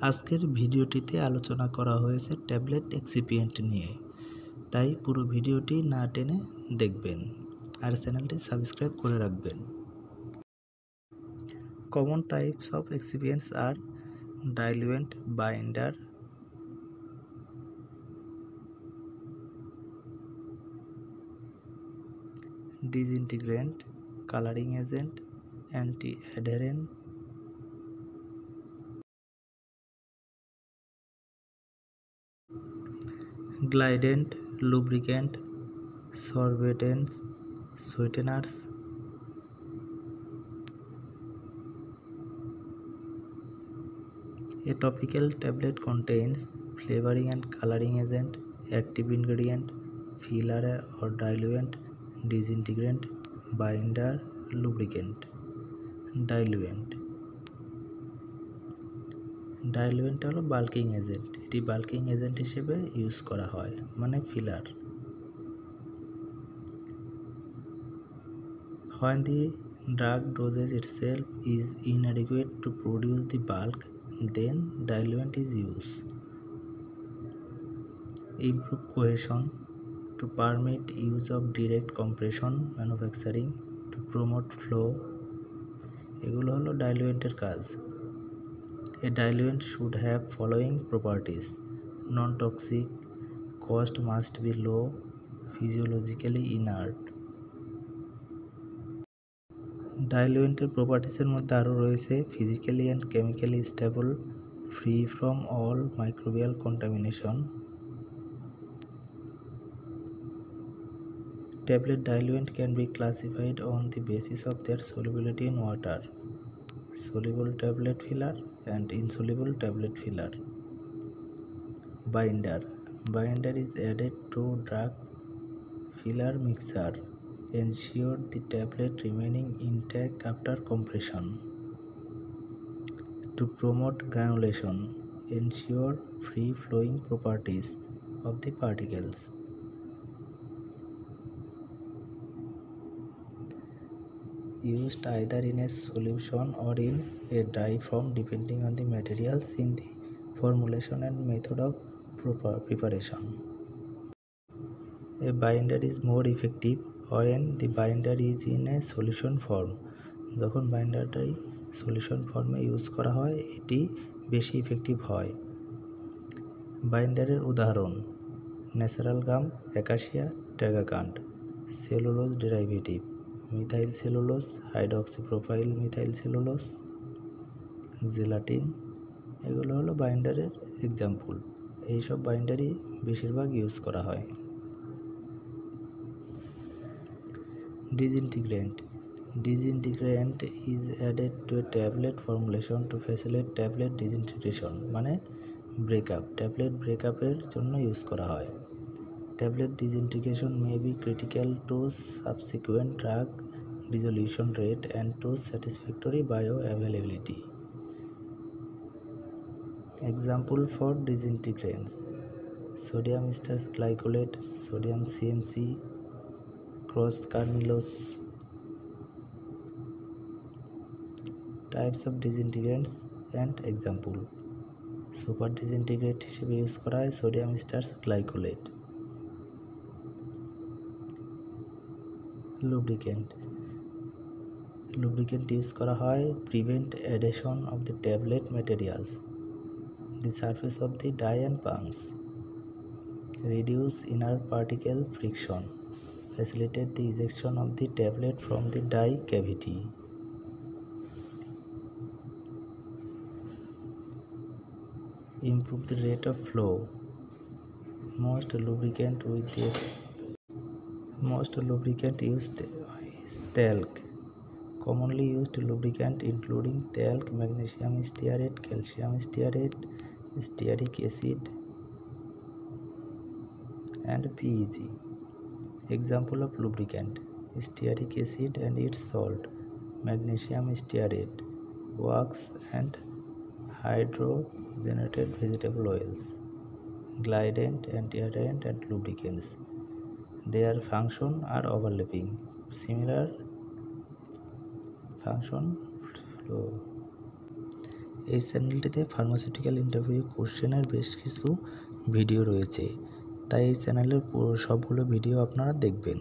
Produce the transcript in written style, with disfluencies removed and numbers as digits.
আজকের ভিডিওটিতে আলোচনা করা হয়েছে ট্যাবলেট এক্সিপিয়েন্ট নিয়ে, তাই পুরো ভিডিওটি না টেনে দেখবেন আর চ্যানেলটি সাবস্ক্রাইব করে রাখবেন। কমন টাইপস অফ এক্সিপিয়েন্টস আর diluent, binder, disintegrant, coloring agent, anti-adherent, glidant, lubricant, sorbents, sweeteners, a topical tablet contains flavoring and coloring agent, active ingredient, filler or diluent, disintegrant, binder, lubricant. Diluent হলো bulking agent. এটি bulking agent হিসেবে use করা হয়, মানে filler. When the drug dosage itself is inadequate to produce the bulk, then diluent is used. Improve cohesion, to permit use of direct compression manufacturing, to promote flow, এগুলো হলো ডাইলুয়েন্টের কাজ। A diluent should have following properties: non-toxic, cost must be low, physiologically inert. ডাইলুয়েন্টের প্রপার্টিসের মধ্যে আরও রয়েছে physically and chemically stable, free from all microbial contamination. Tablet diluent can be classified on the basis of their solubility in water: soluble tablet filler and insoluble tablet filler. Binder is added to drug filler mixture. Ensure the tablet remaining intact after compression. To promote granulation, ensure free flowing properties of the particles. Used either in a solution or in a dry form depending on the materials in the formulation and method of preparation. A binder is more effective when the binder is in a solution form. যখন বাইন্ডারটাই solution ফর্মে use করা হয় এটি বেশি effective হয়। বাইন্ডারের উদাহরণ: natural gum, acacia, tragacanth. Cellulose derivative: methyl cellulose, hydroxypropyl methyl cellulose, gelatin. এগুলো হলো বাইন্ডারের এক্সাম্পল। এইসব বাইন্ডারই বেশিরভাগ ইউজ করা হয়। Disintegrant is added to a tablet formulation to facilitate tablet disintegration, মানে ব্রেকআপ। ট্যাবলেট ব্রেকআপের জন্য ইউজ করা হয়। Tablet disintegration may be critical to subsequent drug dissolution rate and to satisfactory bioavailability. Example for disintegrants: sodium ester glycolate, sodium CMC, cross-carbamylose. Types of disintegrants and example: super ডিসইন্টিগ্রেট হিসেবে use করা হয় sodium starch glycolate. Lubricant use করা হয় prevent adhesion of the tablet materials, the surface of the die and punch, reduce inner particle friction, facilitate the ejection of the tablet from the die cavity. Improve the rate of flow. Most lubricant used is talc. Commonly used lubricant including talc, magnesium stearate, calcium stearate, stearic acid, and PEG. Example of lubricant: stearic acid and its salt, magnesium stearate, wax and hydrogenated vegetable oils. Glidant, anti-adherent, and lubricants. Their function are overlapping. Similar function flow. এই চ্যানেলটিতে pharmaceutical interview কোশ্চেনের বেশ কিছু video রয়েছে, তাই এই চ্যানেলের সবগুলো ভিডিও আপনারা দেখবেন।